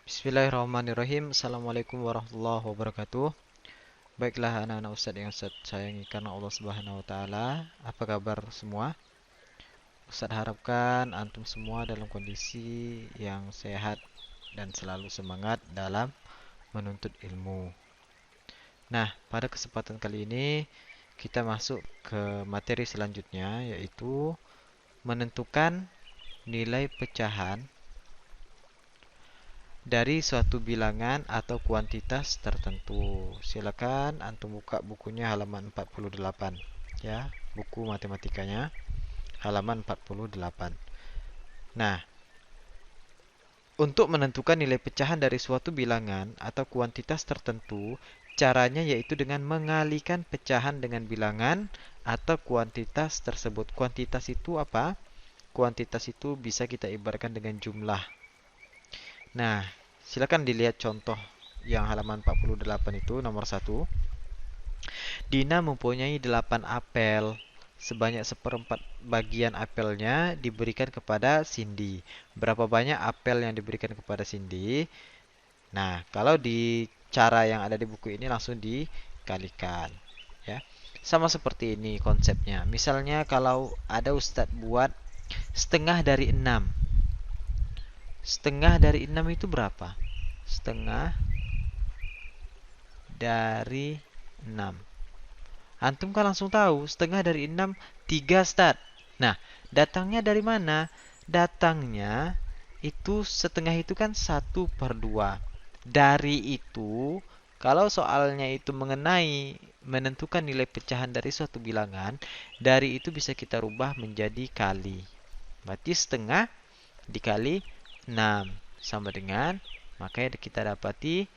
Bismillahirrahmanirrahim. Assalamualaikum warahmatullahi wabarakatuh. Baiklah anak-anak Ustadz yang Ustadz sayangi karena Allah Subhanahu wa taala. Apa kabar semua? Ustadz harapkan antum semua dalam kondisi yang sehat dan selalu semangat dalam menuntut ilmu. Nah, pada kesempatan kali ini kita masuk ke materi selanjutnya, yaitu menentukan nilai pecahan dari suatu bilangan atau kuantitas tertentu. Silakan antum buka bukunya halaman 48 ya, buku matematikanya halaman 48. Nah, untuk menentukan nilai pecahan dari suatu bilangan atau kuantitas tertentu, caranya yaitu dengan mengalihkan pecahan dengan bilangan atau kuantitas tersebut. Kuantitas itu apa? Kuantitas itu bisa kita ibaratkan dengan jumlah. Nah, silakan dilihat contoh yang halaman 48 itu nomor 1. Dina mempunyai 8 apel. Sebanyak seperempat bagian apelnya diberikan kepada Cindy. Berapa banyak apel yang diberikan kepada Cindy? Nah, kalau di cara yang ada di buku ini langsung dikalikan. Ya. Sama seperti ini konsepnya. Misalnya kalau ada Ustadz buat setengah dari 6. Setengah dari 6 itu berapa? Setengah dari 6. Antum kan langsung tahu, setengah dari 6, 3 start. Nah, datangnya dari mana? Datangnya itu setengah itu kan 1/2. Dari itu, kalau soalnya itu mengenai menentukan nilai pecahan dari suatu bilangan, dari itu bisa kita rubah menjadi kali. Berarti setengah dikali 6 sama dengan, makanya kita dapati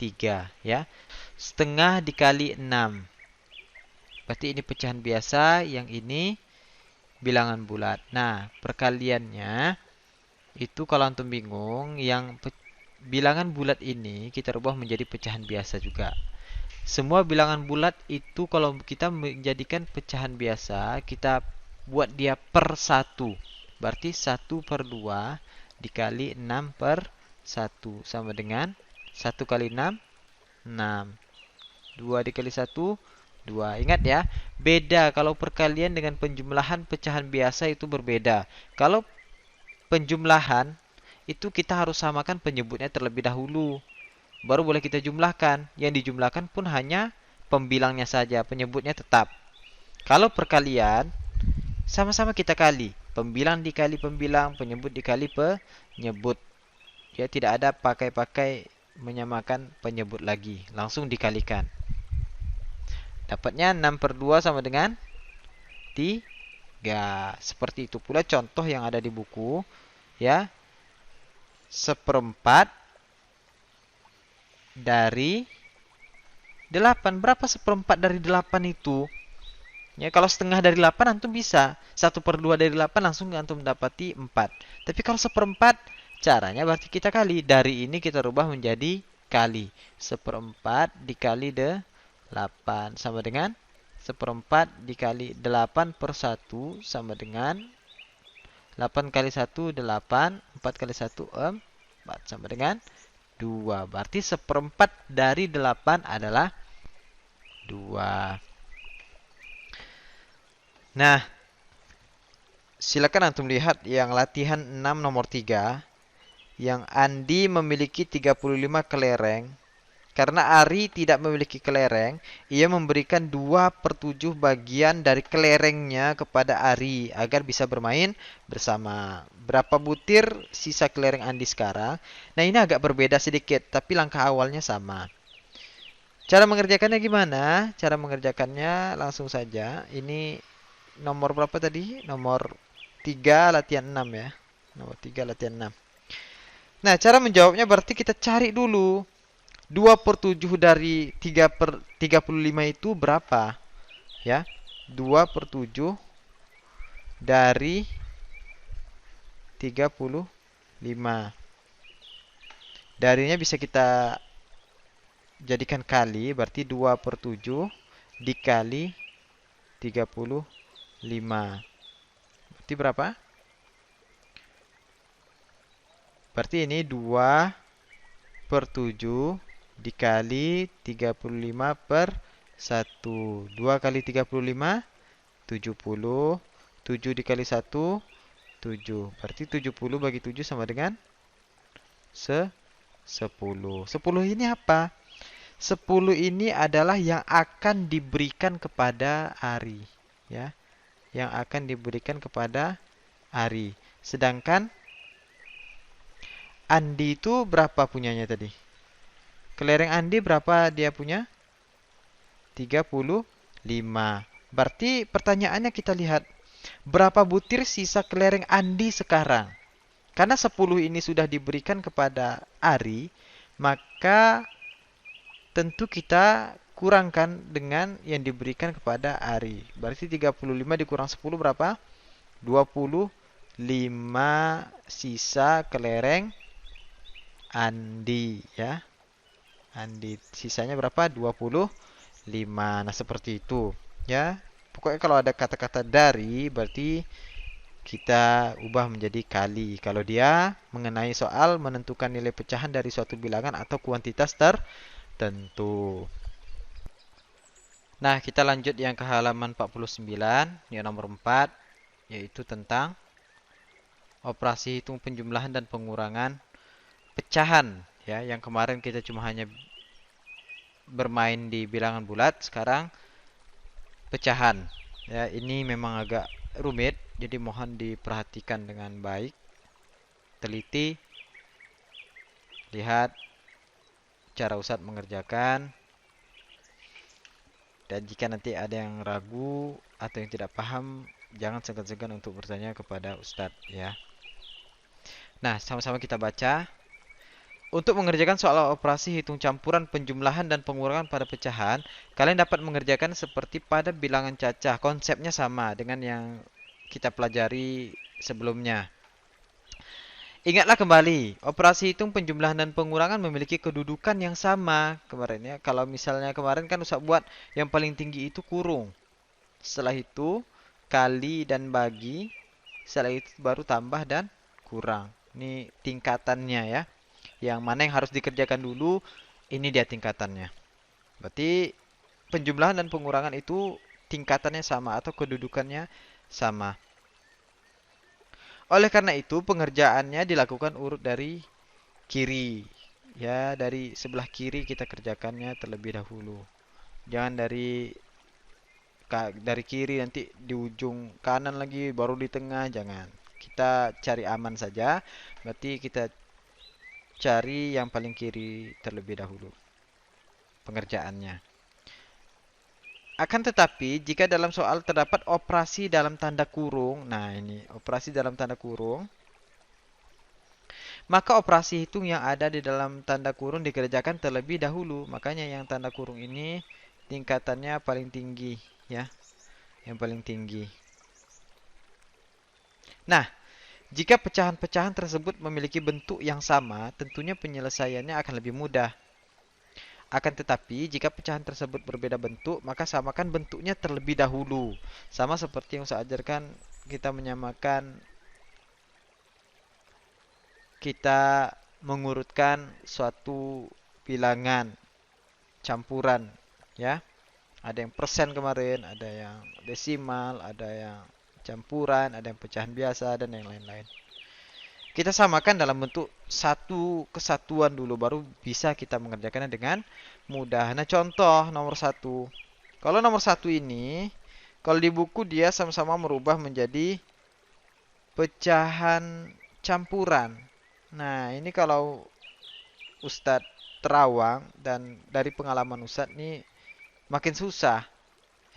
3 ya. Setengah dikali 6. Berarti ini pecahan biasa, yang ini bilangan bulat. Nah, perkaliannya itu kalau antum bingung, yang bilangan bulat ini kita rubah menjadi pecahan biasa juga. Semua bilangan bulat itu kalau kita menjadikan pecahan biasa, kita buat dia per 1. Berarti 1/2 dikali 6/1 sama dengan 1 kali 6, 6. 2 dikali 1, 2. Ingat ya, beda kalau perkalian dengan penjumlahan pecahan biasa itu berbeda. Kalau penjumlahan itu kita harus samakan penyebutnya terlebih dahulu. Baru boleh kita jumlahkan. Yang dijumlahkan pun hanya pembilangnya saja, penyebutnya tetap. Kalau perkalian, sama-sama kita kali. Pembilang dikali pembilang, penyebut dikali penyebut. Ya, tidak ada pakai-pakai menyamakan penyebut lagi. Langsung dikalikan. Dapatnya 6/2 sama dengan 3. Seperti itu pula contoh yang ada di buku. Ya, seperempat dari 8. Berapa seperempat dari 8 itu? Ya, kalau setengah dari 8 antum bisa. 1/2 dari 8 langsung antum dapati 4. Tapi kalau seperempat, caranya berarti kita kali. Dari ini kita rubah menjadi kali. Seperempat dikali 8 sama dengan seperempat dikali 8/1 sama dengan 8 kali 1, 8. 4 kali 1, 4 sama dengan 2. Berarti seperempat dari 8 adalah 2. Nah, silakan antum lihat yang latihan 6 nomor 3. Yang Andi memiliki 35 kelereng. Karena Ari tidak memiliki kelereng, ia memberikan 2/7 bagian dari kelerengnya kepada Ari agar bisa bermain bersama. Berapa butir sisa kelereng Andi sekarang? Nah, ini agak berbeda sedikit, tapi langkah awalnya sama. Cara mengerjakannya gimana? Cara mengerjakannya langsung saja. Ini nomor berapa tadi? Nomor 3 latihan 6 ya. Nomor 3 latihan 6. Nah, cara menjawabnya berarti kita cari dulu. 2/7 dari 3/35 itu berapa? Ya. 2/7 dari 35. Darinya bisa kita jadikan kali, berarti 2/7 dikali 35. Berarti berapa? Berarti ini 2 per 7 dikali 35 per 1. 2 kali 35, 70. 7 dikali 1, 7. Berarti 70 bagi 7 sama dengan 10. 10 ini apa? 10 ini adalah yang akan diberikan kepada Ari. Ya, yang akan diberikan kepada Ari. Sedangkan Andi itu berapa punyanya tadi? Kelereng Andi berapa dia punya? 35. Berarti pertanyaannya kita lihat, berapa butir sisa kelereng Andi sekarang? Karena 10 ini sudah diberikan kepada Ari, maka tentu kita kurangkan dengan yang diberikan kepada Ari. Berarti 35 dikurang 10 berapa? 25 sisa kelereng Andi ya. Andi sisanya berapa? 25. Nah, seperti itu ya. Pokoknya kalau ada kata-kata dari berarti kita ubah menjadi kali. Kalau dia mengenai soal menentukan nilai pecahan dari suatu bilangan atau kuantitas tertentu. Nah, kita lanjut yang ke halaman 49, yang nomor 4, yaitu tentang operasi hitung penjumlahan dan pengurangan pecahan. Ya, yang kemarin kita cuma hanya bermain di bilangan bulat, sekarang pecahan. Ya, ini memang agak rumit, jadi mohon diperhatikan dengan baik, teliti, lihat cara Ustadz mengerjakan, dan jika nanti ada yang ragu atau yang tidak paham, jangan segan-segan untuk bertanya kepada Ustadz ya. Nah, sama-sama kita baca. Untuk mengerjakan soal operasi hitung campuran penjumlahan dan pengurangan pada pecahan, kalian dapat mengerjakan seperti pada bilangan cacah. Konsepnya sama dengan yang kita pelajari sebelumnya. Ingatlah kembali, operasi hitung penjumlahan dan pengurangan memiliki kedudukan yang sama kemarin ya. Kalau misalnya kemarin kan Ustaz buat yang paling tinggi itu kurung. Setelah itu kali dan bagi, setelah itu baru tambah dan kurang. Ini tingkatannya ya. Yang mana yang harus dikerjakan dulu, ini dia tingkatannya. Berarti penjumlahan dan pengurangan itu tingkatannya sama atau kedudukannya sama. Oleh karena itu, pengerjaannya dilakukan urut dari kiri. Ya, dari sebelah kiri kita kerjakannya terlebih dahulu. Jangan dari kiri nanti di ujung kanan lagi baru di tengah, jangan. Kita cari aman saja. Berarti kita cari yang paling kiri terlebih dahulu pengerjaannya. Akan tetapi, jika dalam soal terdapat operasi dalam tanda kurung, nah ini operasi dalam tanda kurung, maka operasi hitung yang ada di dalam tanda kurung dikerjakan terlebih dahulu. Makanya yang tanda kurung ini tingkatannya paling tinggi, ya, yang paling tinggi. Nah, jika pecahan-pecahan tersebut memiliki bentuk yang sama, tentunya penyelesaiannya akan lebih mudah. Akan tetapi, jika pecahan tersebut berbeda bentuk, maka samakan bentuknya terlebih dahulu. Sama seperti yang saya ajarkan, kita menyamakan, kita mengurutkan suatu bilangan campuran, ya. Ada yang persen kemarin, ada yang desimal, ada yang campuran, ada yang pecahan biasa, dan yang lain-lain. Kita samakan dalam bentuk satu kesatuan dulu, baru bisa kita mengerjakannya dengan mudah. Nah, contoh nomor 1. Kalau nomor 1 ini, kalau di buku dia sama-sama merubah menjadi pecahan campuran. Nah, ini kalau Ustadz terawang dan dari pengalaman Ustadz ini makin susah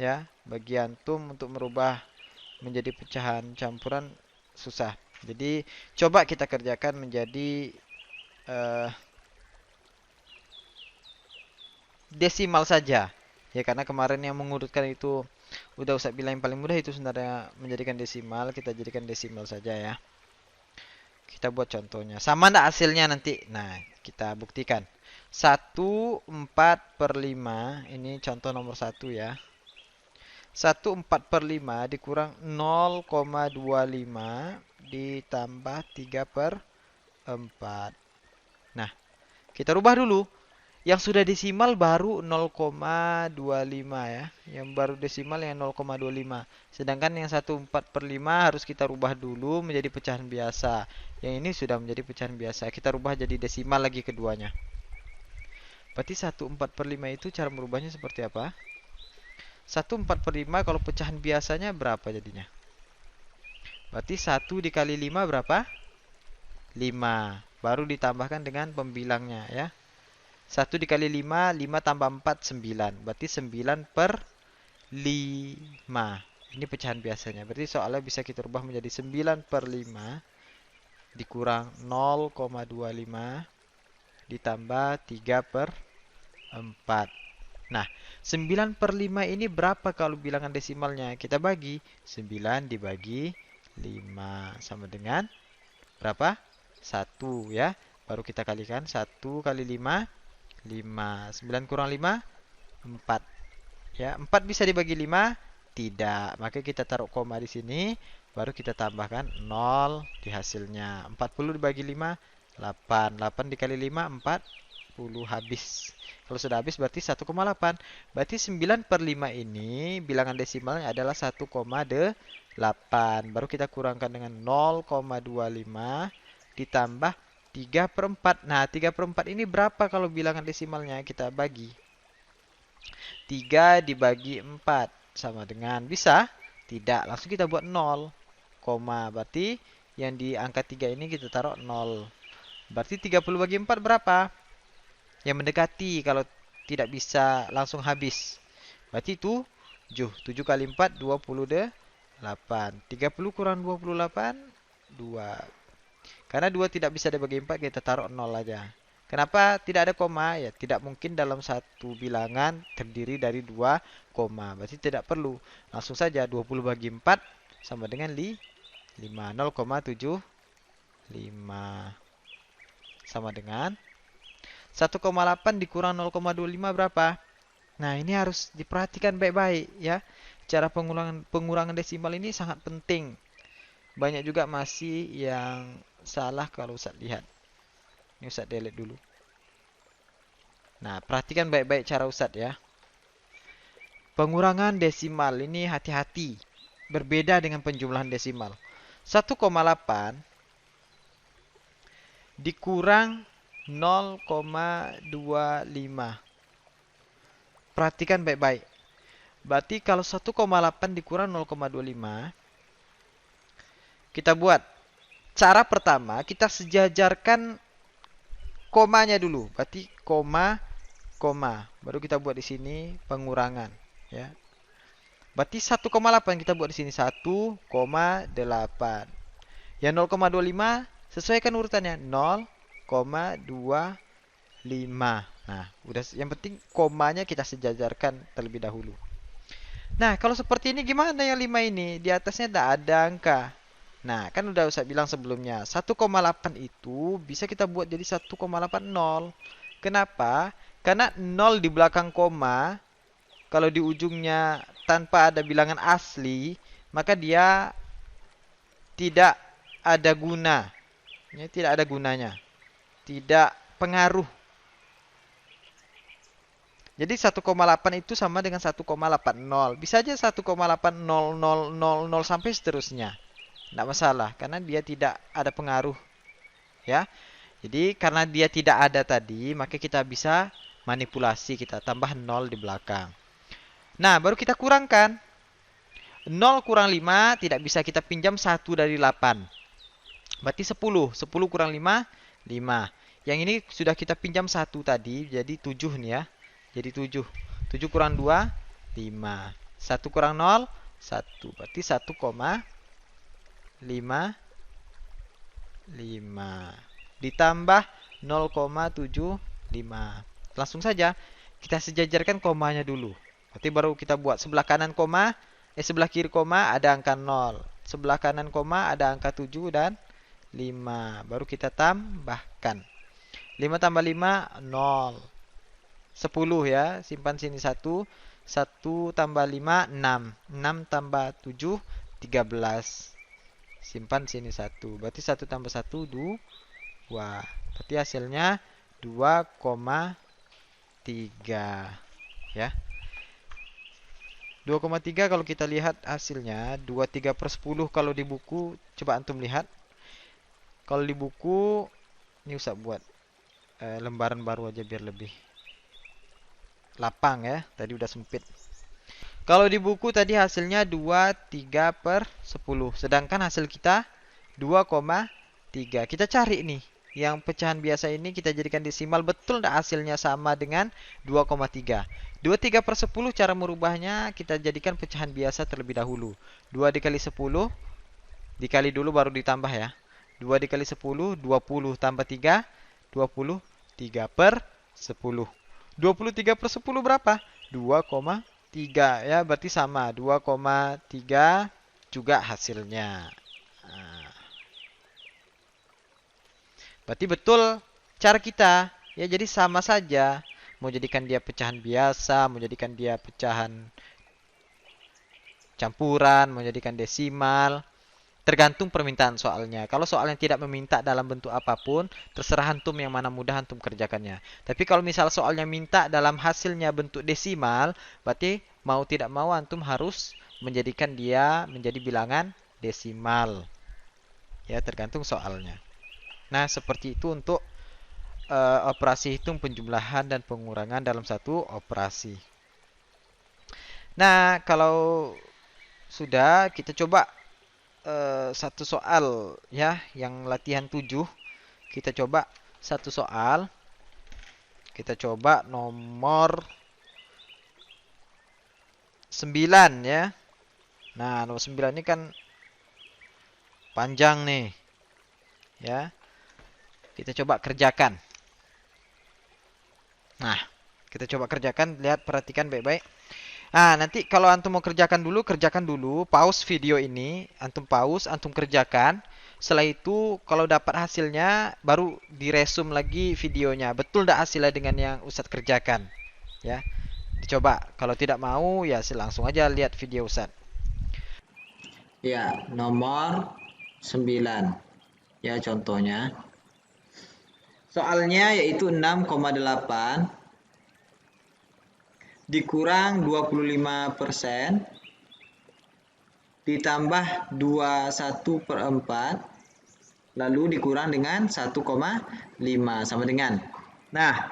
ya bagi antum untuk merubah menjadi pecahan campuran, susah. Jadi coba kita kerjakan menjadi desimal saja. Ya karena kemarin yang mengurutkan itu udah Ustaz bilang yang paling mudah itu sebenarnya menjadikan desimal, kita jadikan desimal saja ya. Kita buat contohnya. Sama enggak hasilnya nanti? Nah, kita buktikan. 1/4/5, ini contoh nomor 1 ya. 1/4/5 dikurang 0,25 ditambah 3/4. Nah, Kita rubah dulu. Yang sudah desimal baru 0,25 ya. Yang baru desimal yang 0,25. Sedangkan yang 1/4/5 harus kita rubah dulu menjadi pecahan biasa. Yang ini sudah menjadi pecahan biasa. Kita rubah jadi desimal lagi keduanya. Berarti 1/4/5 itu cara merubahnya seperti apa? 1/4/5 kalau pecahan biasanya berapa jadinya? Berarti 1 dikali 5 berapa? 5. Baru ditambahkan dengan pembilangnya ya. 1 dikali 5, 5 tambah 4, 9. Berarti 9/5. Ini pecahan biasanya. Berarti soalnya bisa kita rubah menjadi 9/5 dikurang 0,25 ditambah 3/4. Nah, 9/5 ini berapa kalau bilangan desimalnya? Kita bagi. 9 dibagi 5 sama dengan berapa? 1 ya. Baru kita kalikan. 1 kali 5, 5. 9 kurang 5, 4. Ya, 4 bisa dibagi 5? Tidak. Maka kita taruh koma di sini. Baru kita tambahkan 0 di hasilnya. 40 dibagi 5, 8. 8 dikali 5, 40. Habis. Kalau sudah habis berarti 1,8. Berarti 9/5 ini bilangan desimalnya adalah 1,8. Baru kita kurangkan dengan 0,25 ditambah 3/4. Nah, 3/4 ini berapa kalau bilangan desimalnya? Kita bagi. 3 dibagi 4 sama dengan bisa? Tidak. Langsung kita buat 0, koma. Berarti yang di angka 3 ini kita taruh 0. Berarti 30 bagi 4 berapa? Yang mendekati kalau tidak bisa langsung habis. Berarti itu 7. 7 kali 4, 28. 30 kurang 28, 2. Karena 2 tidak bisa dibagi 4, kita taruh 0 aja. Kenapa tidak ada koma? Ya, tidak mungkin dalam satu bilangan terdiri dari 2 koma. Berarti tidak perlu. Langsung saja 20 bagi 4 sama dengan 5. 0,75 sama dengan 1,8 dikurang 0,25 berapa? Nah, ini harus diperhatikan baik-baik ya. Cara pengurangan desimal ini sangat penting. Banyak juga masih yang salah kalau Ustaz lihat. Ini Ustaz delete dulu. Nah, perhatikan baik-baik cara Ustaz ya. Pengurangan desimal ini hati-hati. Berbeda dengan penjumlahan desimal. 1,8 dikurang 0,25. Perhatikan baik-baik. Berarti kalau 1,8 dikurang 0,25, kita buat. Cara pertama, kita sejajarkan komanya dulu. Berarti koma, koma. Baru kita buat di sini pengurangan. Ya. Berarti 1,8 kita buat di sini. 1,8. Yang 0,25, sesuaikan urutannya. 0,25. Nah, udah, yang penting komanya kita sejajarkan terlebih dahulu. Nah, kalau seperti ini gimana yang 5 ini? Di atasnya tidak ada angka. Nah, kan udah saya bilang sebelumnya, 1,8 itu bisa kita buat jadi 1,80. Kenapa? Karena 0 di belakang koma, kalau di ujungnya tanpa ada bilangan asli, maka dia tidak ada guna. Ya, tidak ada gunanya. Tidak pengaruh. Jadi 1,8 itu sama dengan 1,80. Bisa aja 1,80000 sampai seterusnya. Tidak masalah, karena dia tidak ada pengaruh. Ya. Jadi karena dia tidak ada tadi, maka kita bisa manipulasi, kita tambah 0 di belakang. Nah, baru kita kurangkan. 0 kurang 5 tidak bisa kita pinjam 1 dari 8. Berarti 10. 10 kurang 5, 5. Yang ini sudah kita pinjam 1 tadi, jadi 7 nih ya. Jadi 7. 7 kurang 2, 5. 1 kurang 0, 1. Berarti 1,5 ditambah 0,75. Langsung saja kita sejajarkan komanya dulu. Berarti baru kita buat sebelah kanan koma, sebelah kiri koma ada angka 0. Sebelah kanan koma ada angka 7 dan 5. Baru kita tambahkan. 5 tambah 5, 0. 10 ya, simpan sini 1. 1 tambah 5, 6. 6 tambah 7, 13. Simpan sini 1. Berarti 1 tambah 1, 2. Berarti hasilnya 2,3 ya. 2,3 kalau kita lihat hasilnya 23 per 10 kalau di buku, coba antum lihat. Kalau di buku ini usah buat lembaran baru aja biar lebih lapang ya. Tadi udah sempit. Kalau di buku tadi hasilnya 23 per 10. Sedangkan hasil kita 2,3. Kita cari nih. Yang pecahan biasa ini kita jadikan desimal. Betul tidak hasilnya sama dengan 2,3? 23 per 10 cara merubahnya kita jadikan pecahan biasa terlebih dahulu. 2 dikali 10. Dikali dulu baru ditambah ya. 2 dikali 10. 20 tambah 3. 23 per 10. 23 per 10 berapa? 2,3 ya, berarti sama 2,3 juga hasilnya. Nah, berarti betul cara kita ya, jadi sama saja. Mau jadikan dia pecahan biasa, mau jadikan dia pecahan campuran, mau jadikan desimal, tergantung permintaan soalnya. Kalau soalnya tidak meminta dalam bentuk apapun, terserah antum yang mana mudah antum kerjakannya. Tapi kalau misal soalnya minta dalam hasilnya bentuk desimal, berarti mau tidak mau antum harus menjadikan dia menjadi bilangan desimal. Ya, tergantung soalnya. Nah, seperti itu untuk operasi hitung penjumlahan dan pengurangan dalam satu operasi. Nah, kalau sudah, kita coba satu soal ya, yang latihan 7. Kita coba satu soal. Kita coba nomor 9 ya. Nah, nomor 9 ini kan panjang nih. Ya. Kita coba kerjakan. Nah, kita coba kerjakan, lihat, perhatikan baik-baik. Nah, nanti kalau antum mau kerjakan dulu, pause video ini, antum pause, antum kerjakan. Setelah itu, kalau dapat hasilnya, baru diresum lagi videonya. Betul tidak hasilnya dengan yang Ustadz kerjakan? Ya, dicoba. Kalau tidak mau, ya langsung aja lihat video Ustadz. Ya, nomor 9. Ya, contohnya. Soalnya yaitu 6,8 dikurang 25% ditambah 21 per 4 lalu dikurang dengan 1,5 sama dengan. Nah,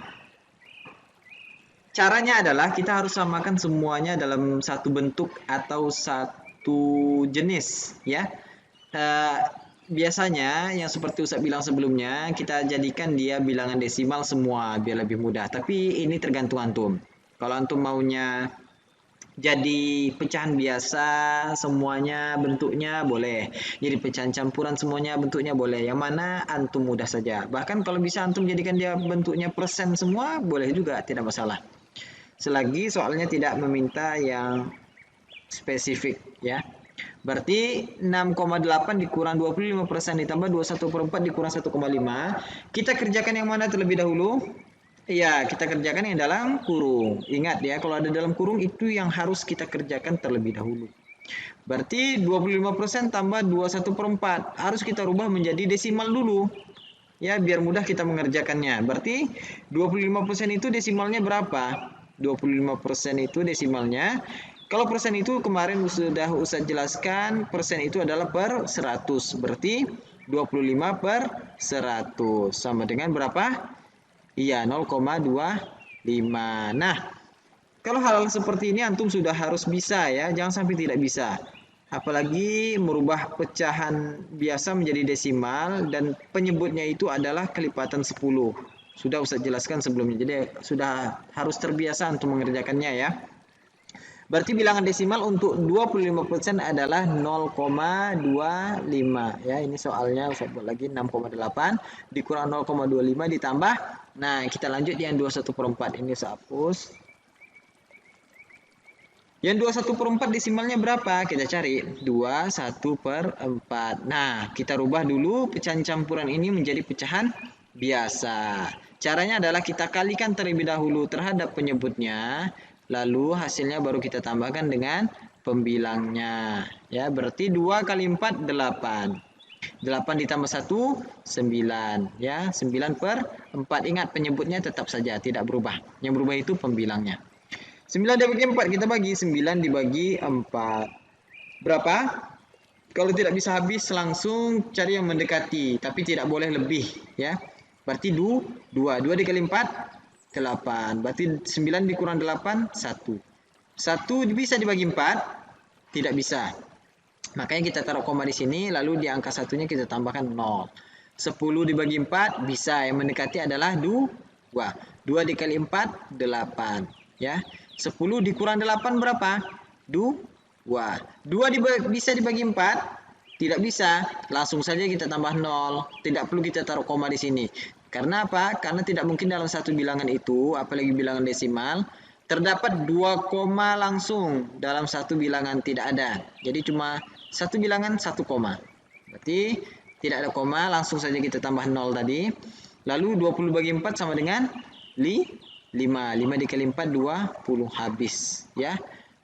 caranya adalah kita harus samakan semuanya dalam satu bentuk atau satu jenis ya. Biasanya yang seperti Ustaz bilang sebelumnya, kita jadikan dia bilangan desimal semua biar lebih mudah. Tapi ini tergantung antum. Kalau antum maunya jadi pecahan biasa semuanya bentuknya boleh. Jadi pecahan campuran semuanya bentuknya boleh. Yang mana antum mudah saja. Bahkan kalau bisa antum jadikan dia bentuknya persen semua boleh juga, tidak masalah. Selagi soalnya tidak meminta yang spesifik ya. Berarti 6,8 dikurang 25% ditambah 21 per 4 dikurang 1,5. Kita kerjakan yang mana terlebih dahulu? Ya, kita kerjakan yang dalam kurung. Ingat ya, kalau ada dalam kurung itu yang harus kita kerjakan terlebih dahulu. Berarti 25% tambah 21 per 4. Harus kita rubah menjadi desimal dulu. Ya, biar mudah kita mengerjakannya. Berarti 25% itu desimalnya berapa? 25% itu desimalnya, kalau persen itu kemarin sudah Ustaz jelaskan, persen itu adalah per 100. Berarti 25 per 100 sama dengan berapa? Iya, 0,25. Nah, kalau hal seperti ini antum sudah harus bisa ya, jangan sampai tidak bisa. Apalagi merubah pecahan biasa menjadi desimal dan penyebutnya itu adalah kelipatan 10. Sudah Ustaz jelaskan sebelumnya. Jadi sudah harus terbiasa untuk mengerjakannya ya. Berarti bilangan desimal untuk 25% adalah 0,25 ya. Ini soalnya Ustaz buat lagi 6,8 dikurang 0,25 ditambah. Nah, kita lanjut yang 21 per 4. Ini saya hapus. Yang 21 per 4 desimalnya berapa? Kita cari 21 per 4. Nah, kita rubah dulu pecahan campuran ini menjadi pecahan biasa. Caranya adalah kita kalikan terlebih dahulu terhadap penyebutnya. Lalu hasilnya baru kita tambahkan dengan pembilangnya. Ya, berarti 2 kali 4, 8. 8 ditambah 1, 9. Ya, 9 per 4. Ingat penyebutnya tetap saja, tidak berubah. Yang berubah itu pembilangnya. 9 dibagi 4, kita bagi. 9 dibagi 4. Berapa? Kalau tidak bisa habis, langsung cari yang mendekati. Tapi tidak boleh lebih. Ya. Berarti 2. 2 dikali 4, 8. Berarti 9 dikurang 8, 1. 1 bisa dibagi 4? Tidak bisa. Makanya kita taruh koma di sini, lalu di angka satunya kita tambahkan 0. 10 dibagi 4 bisa, yang mendekati adalah 2. 2 dikali 4, 8. Ya. 10 dikurang 8 berapa? 2. 2 bisa dibagi 4? Tidak bisa. Langsung saja kita tambah 0. Tidak perlu kita taruh koma di sini. Karena apa? Karena tidak mungkin dalam satu bilangan itu, apalagi bilangan desimal, terdapat 2 koma langsung dalam satu bilangan, tidak ada. Jadi cuma satu bilangan 1 koma. Berarti tidak ada koma, langsung saja kita tambah 0 tadi. Lalu 20 bagi 4 sama dengan 5. 5 dikali 4, 20 habis. Ya.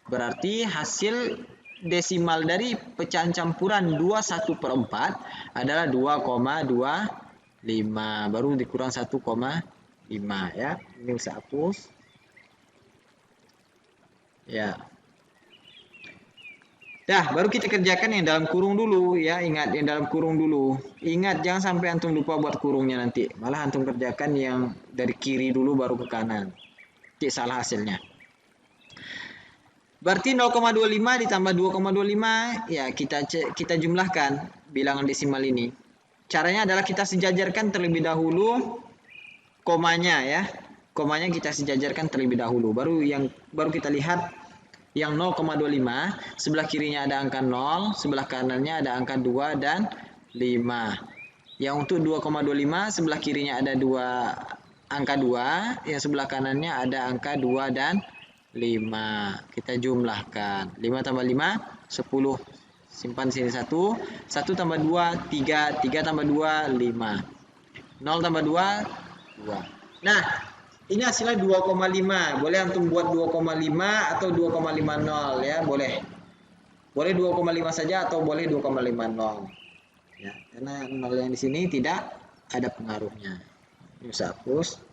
Berarti hasil desimal dari pecahan campuran 21/4 adalah 2,25. Baru dikurang 1,5 ya. Ini bisa hapus. Ya. Dah, baru kita kerjakan yang dalam kurung dulu ya. Ingat yang dalam kurung dulu. Ingat jangan sampai antum lupa buat kurungnya nanti. Malah antum kerjakan yang dari kiri dulu baru ke kanan. Nanti salah hasilnya. Berarti 0,25 ditambah 2,25 ya kita jumlahkan bilangan desimal ini. Caranya adalah kita sejajarkan terlebih dahulu komanya ya. Komanya kita sejajarkan terlebih dahulu. Baru kita lihat yang 0,25, sebelah kirinya ada angka 0, sebelah kanannya ada angka 2 dan 5. Yang untuk 2,25 sebelah kirinya ada angka 2, yang sebelah kanannya ada angka 2 dan 5. Kita jumlahkan. 5 tambah 5, 10. Simpan sini 1. 1 tambah 2, 3. 3 tambah 2, 5. 0 tambah 2, 2. Nah, ini hasilnya 2,5. Boleh antum buat 2,5 atau 2,50 ya, boleh. Boleh 2,5 saja atau boleh 2,50. Ya, karena 0 yang di sini tidak ada pengaruhnya. Ini bisa hapus.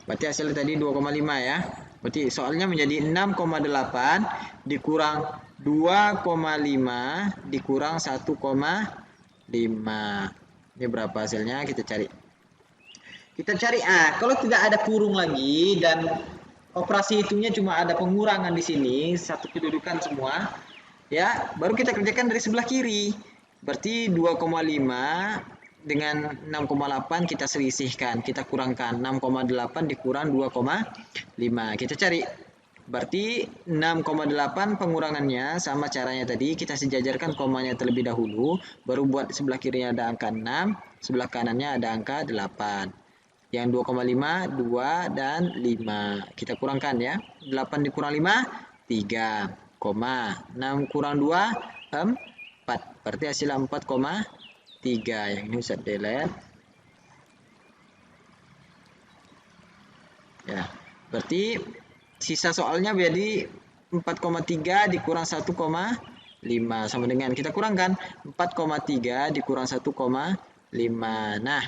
Berarti hasilnya tadi 2,5 ya. Berarti soalnya menjadi 6,8 dikurang 2,5 dikurang 1,5. Ini berapa hasilnya? Kita cari. Kalau tidak ada kurung lagi dan operasi hitungnya cuma ada pengurangan di sini, satu kedudukan semua, ya, baru kita kerjakan dari sebelah kiri. Berarti 2,5 dengan 6,8 kita selisihkan, kita kurangkan. 6,8 dikurang 2,5. Kita cari. Berarti 6,8 pengurangannya sama caranya tadi, kita sejajarkan komanya terlebih dahulu, baru buat sebelah kirinya ada angka 6, sebelah kanannya ada angka 8. Yang 2,5, 2 dan 5. Kita kurangkan ya. 8 dikurang 5, 3, 6 kurang 2, 4. Berarti hasilnya 4,3. Yang ini bisa delete. Ya, berarti sisa soalnya jadi 4,3 dikurang 1,5 sama dengan kita kurangkan 4,3 dikurang 1,5. Nah,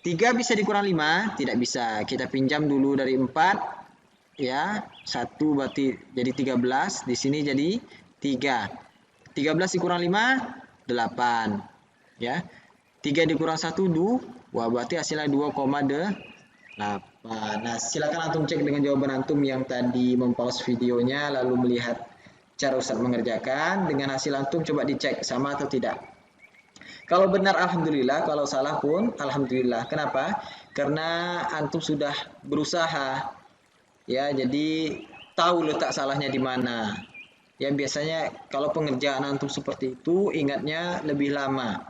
3 bisa dikurang 5? Tidak bisa. Kita pinjam dulu dari 4 ya. 1 berarti jadi 13, di sini jadi 3. 13 dikurang 5, 8. Ya. 3 dikurang 1, 2. Berarti hasilnya 2,8. Nah, silakan antum cek dengan jawaban antum yang tadi mempause videonya lalu melihat cara Ustaz mengerjakan. Dengan hasil antum coba dicek sama atau tidak. Kalau benar alhamdulillah, kalau salah pun alhamdulillah. Kenapa? Karena antum sudah berusaha. Ya, jadi tahu letak salahnya di mana. Ya, biasanya kalau pengerjaan antum seperti itu ingatnya lebih lama.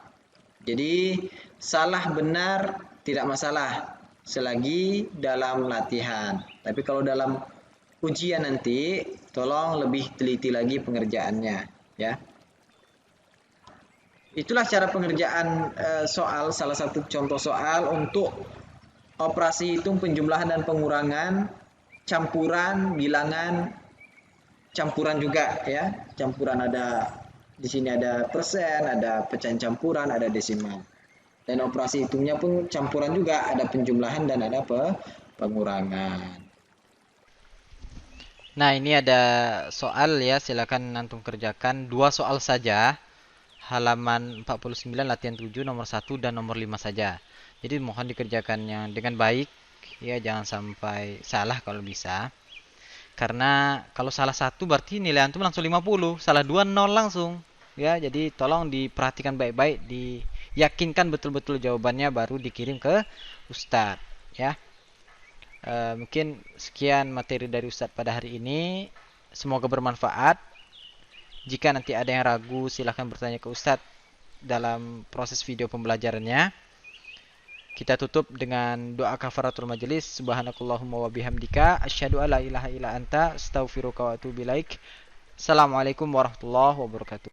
Jadi salah benar tidak masalah selagi dalam latihan. Tapi kalau dalam ujian nanti tolong lebih teliti lagi pengerjaannya, ya. Itulah cara pengerjaan soal, salah satu contoh soal untuk operasi hitung penjumlahan dan pengurangan, campuran, bilangan, campuran juga ya. Campuran ada Di sini ada persen, ada pecahan campuran, ada desimal. Dan operasi hitungnya pun campuran juga, ada penjumlahan dan ada pengurangan. Nah, ini ada soal ya, silakan antum kerjakan. Dua soal saja. Halaman 49 latihan 7 nomor 1 dan nomor 5 saja. Jadi mohon dikerjakannya dengan baik ya, jangan sampai salah kalau bisa. Karena kalau salah satu berarti nilai antum langsung 50, salah dua nol langsung. Ya, jadi tolong diperhatikan baik-baik, diyakinkan betul-betul jawabannya baru dikirim ke Ustadz ya. Mungkin sekian materi dari Ustadz pada hari ini. Semoga bermanfaat. Jika nanti ada yang ragu, silahkan bertanya ke Ustadz dalam proses video pembelajarannya. Kita tutup dengan doa kafaratul majelis. Subhanakallahumma wa bihamdika asyhadu alla ilaha illa anta astaghfiruka wa atubu ilaik. Assalamualaikum warahmatullahi wabarakatuh.